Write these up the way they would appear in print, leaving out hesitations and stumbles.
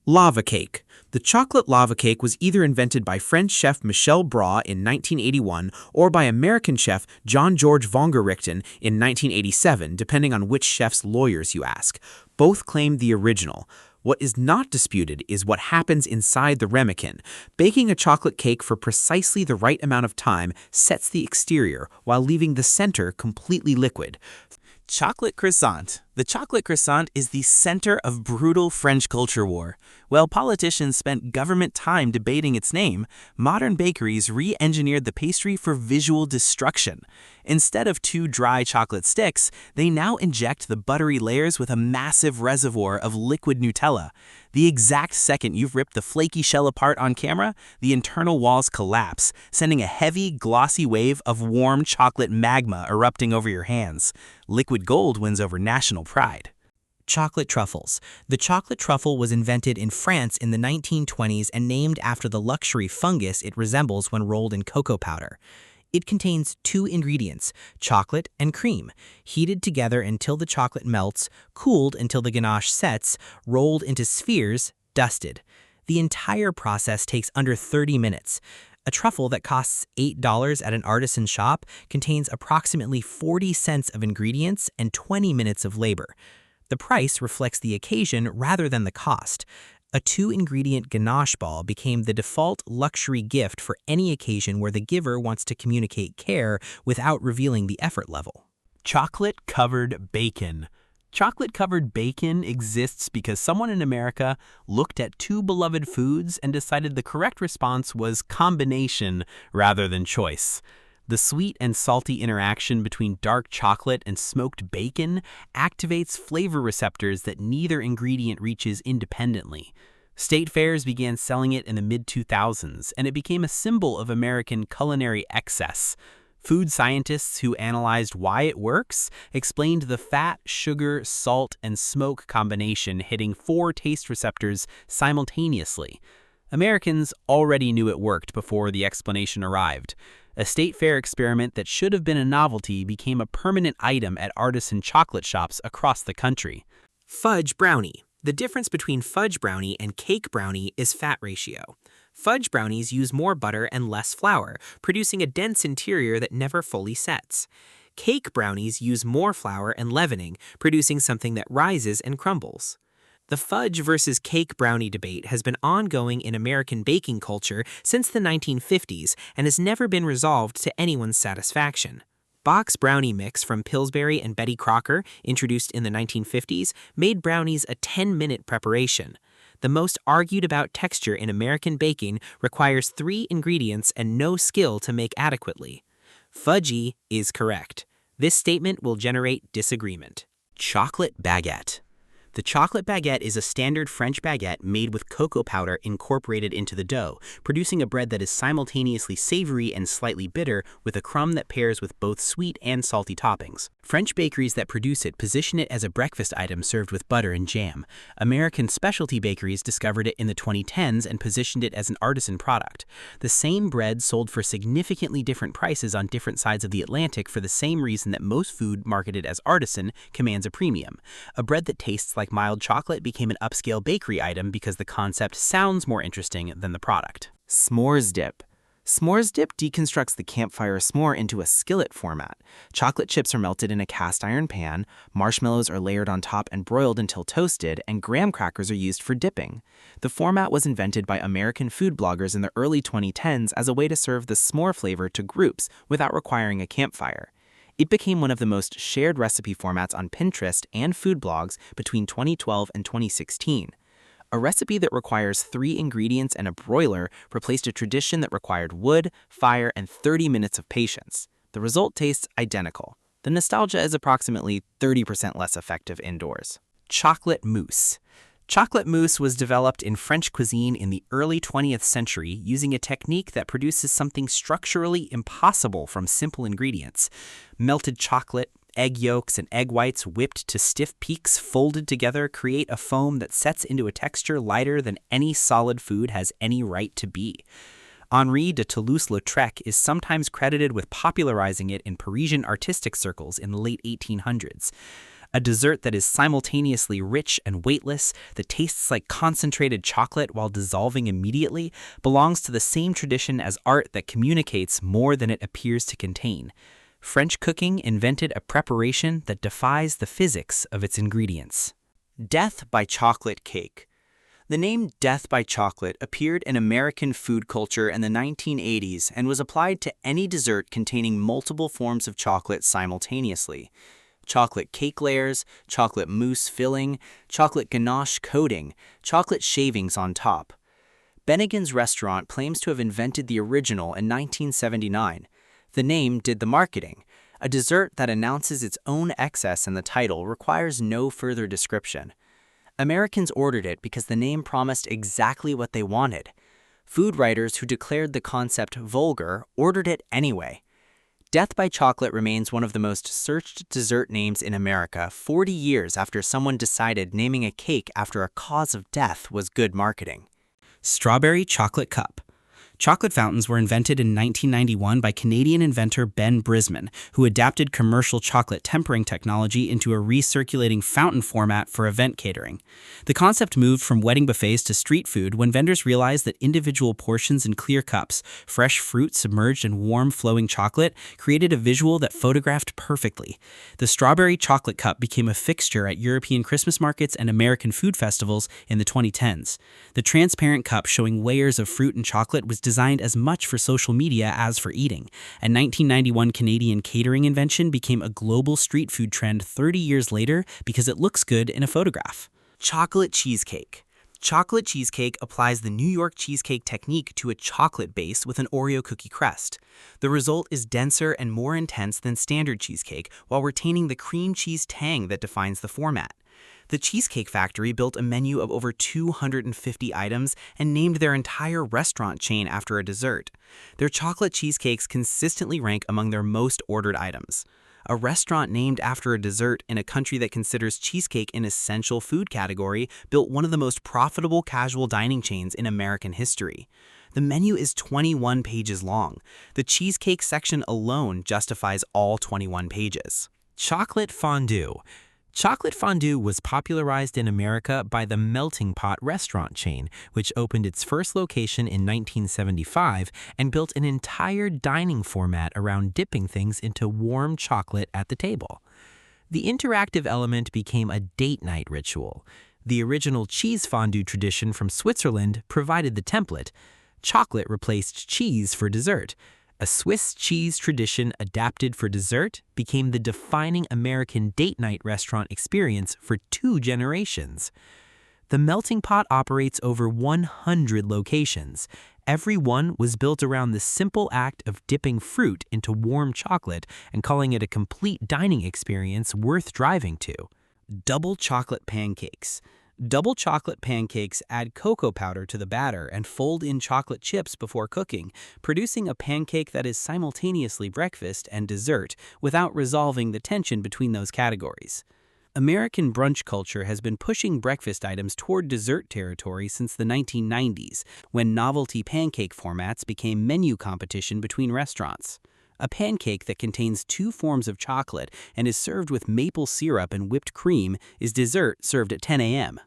Lava cake. The chocolate lava cake was either invented by French chef Michel Bras in 1981 or by American chef John-Georges Vongerichten in 1987, depending on which chef's lawyers you ask. Both claim the original. What is not disputed is what happens inside the ramekin. Baking a chocolate cake for precisely the right amount of time sets the exterior while leaving the center completely liquid. Chocolate croissant. The chocolate croissant is the center of brutal French culture war. While politicians spent government time debating its name, modern bakeries re-engineered the pastry for visual destruction. Instead of two dry chocolate sticks, they now inject the buttery layers with a massive reservoir of liquid Nutella. The exact second you've ripped the flaky shell apart on camera, the internal walls collapse, sending a heavy, glossy wave of warm chocolate magma erupting over your hands. Liquid gold wins over national pride. Chocolate truffles. The chocolate truffle was invented in France in the 1920s and named after the luxury fungus it resembles when rolled in cocoa powder. It contains two ingredients, chocolate and cream, heated together until the chocolate melts, cooled until the ganache sets, rolled into spheres, dusted. The entire process takes under 30 minutes. A truffle that costs $8 at an artisan shop contains approximately 40 cents of ingredients and 20 minutes of labor. The price reflects the occasion rather than the cost. A two-ingredient ganache ball became the default luxury gift for any occasion where the giver wants to communicate care without revealing the effort level. Chocolate-covered bacon. Chocolate-covered bacon exists because someone in America looked at two beloved foods and decided the correct response was combination rather than choice. The sweet and salty interaction between dark chocolate and smoked bacon activates flavor receptors that neither ingredient reaches independently. State fairs began selling it in the mid-2000s, and it became a symbol of American culinary excess. Food scientists who analyzed why it works explained the fat, sugar, salt, and smoke combination hitting 4 taste receptors simultaneously. Americans already knew it worked before the explanation arrived. A state fair experiment that should have been a novelty became a permanent item at artisan chocolate shops across the country. Fudge brownie. The difference between fudge brownie and cake brownie is fat ratio. Fudge brownies use more butter and less flour, producing a dense interior that never fully sets. Cake brownies use more flour and leavening, producing something that rises and crumbles. The fudge versus cake brownie debate has been ongoing in American baking culture since the 1950s and has never been resolved to anyone's satisfaction. Box brownie mix from Pillsbury and Betty Crocker, introduced in the 1950s, made brownies a 10-minute preparation. The most argued about texture in American baking requires 3 ingredients and no skill to make adequately. Fudgy is correct. This statement will generate disagreement. Chocolate baguette. The chocolate baguette is a standard French baguette made with cocoa powder incorporated into the dough, producing a bread that is simultaneously savory and slightly bitter with a crumb that pairs with both sweet and salty toppings. French bakeries that produce it position it as a breakfast item served with butter and jam. American specialty bakeries discovered it in the 2010s and positioned it as an artisan product. The same bread sold for significantly different prices on different sides of the Atlantic for the same reason that most food marketed as artisan commands a premium. A bread that tastes like mild chocolate became an upscale bakery item because the concept sounds more interesting than the product. S'mores dip. S'mores dip deconstructs the campfire s'more into a skillet format. Chocolate chips are melted in a cast iron pan, marshmallows are layered on top and broiled until toasted, and graham crackers are used for dipping. The format was invented by American food bloggers in the early 2010s as a way to serve the s'more flavor to groups without requiring a campfire. It became one of the most shared recipe formats on Pinterest and food blogs between 2012 and 2016. A recipe that requires 3 ingredients and a broiler replaced a tradition that required wood, fire, and 30 minutes of patience. The result tastes identical. The nostalgia is approximately 30% less effective indoors. Chocolate mousse. Chocolate mousse was developed in French cuisine in the early 20th century using a technique that produces something structurally impossible from simple ingredients. Melted chocolate, egg yolks, and egg whites whipped to stiff peaks folded together create a foam that sets into a texture lighter than any solid food has any right to be. Henri de Toulouse-Lautrec is sometimes credited with popularizing it in Parisian artistic circles in the late 1800s. A dessert that is simultaneously rich and weightless, that tastes like concentrated chocolate while dissolving immediately, belongs to the same tradition as art that communicates more than it appears to contain. French cooking invented a preparation that defies the physics of its ingredients. Death by chocolate cake. The name death by chocolate appeared in American food culture in the 1980s and was applied to any dessert containing multiple forms of chocolate simultaneously. Chocolate cake layers, chocolate mousse filling, chocolate ganache coating, chocolate shavings on top. Bennigan's restaurant claims to have invented the original in 1979. The name did the marketing. A dessert that announces its own excess in the title requires no further description. Americans ordered it because the name promised exactly what they wanted. Food writers who declared the concept vulgar ordered it anyway. Death by chocolate remains one of the most searched dessert names in America 40 years after someone decided naming a cake after a cause of death was good marketing. Strawberry chocolate cup. Chocolate fountains were invented in 1991 by Canadian inventor Ben Brisman, who adapted commercial chocolate tempering technology into a recirculating fountain format for event catering. The concept moved from wedding buffets to street food when vendors realized that individual portions in clear cups, fresh fruit submerged in warm, flowing chocolate, created a visual that photographed perfectly. The strawberry chocolate cup became a fixture at European Christmas markets and American food festivals in the 2010s. The transparent cup showing layers of fruit and chocolate was designed as much for social media as for eating. A 1991 Canadian catering invention became a global street food trend 30 years later because it looks good in a photograph. Chocolate cheesecake. Chocolate cheesecake applies the New York cheesecake technique to a chocolate base with an Oreo cookie crust. The result is denser and more intense than standard cheesecake while retaining the cream cheese tang that defines the format. The Cheesecake Factory built a menu of over 250 items and named their entire restaurant chain after a dessert. Their chocolate cheesecakes consistently rank among their most ordered items. A restaurant named after a dessert in a country that considers cheesecake an essential food category built one of the most profitable casual dining chains in American history. The menu is 21 pages long. The cheesecake section alone justifies all 21 pages. Chocolate fondue. Chocolate fondue was popularized in America by the Melting Pot restaurant chain, which opened its first location in 1975 and built an entire dining format around dipping things into warm chocolate at the table. The interactive element became a date night ritual. The original cheese fondue tradition from Switzerland provided the template. Chocolate replaced cheese for dessert. A Swiss cheese tradition adapted for dessert became the defining American date night restaurant experience for 2 generations. The Melting Pot operates over 100 locations. Every one was built around the simple act of dipping fruit into warm chocolate and calling it a complete dining experience worth driving to. Double chocolate pancakes. Double chocolate pancakes add cocoa powder to the batter and fold in chocolate chips before cooking, producing a pancake that is simultaneously breakfast and dessert without resolving the tension between those categories. American brunch culture has been pushing breakfast items toward dessert territory since the 1990s, when novelty pancake formats became menu competition between restaurants. A pancake that contains 2 forms of chocolate and is served with maple syrup and whipped cream is dessert served at 10 a.m.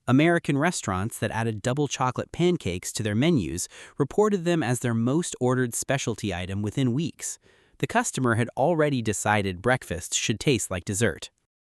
American restaurants that added double chocolate pancakes to their menus reported them as their most ordered specialty item within weeks. The customer had already decided breakfast should taste like dessert.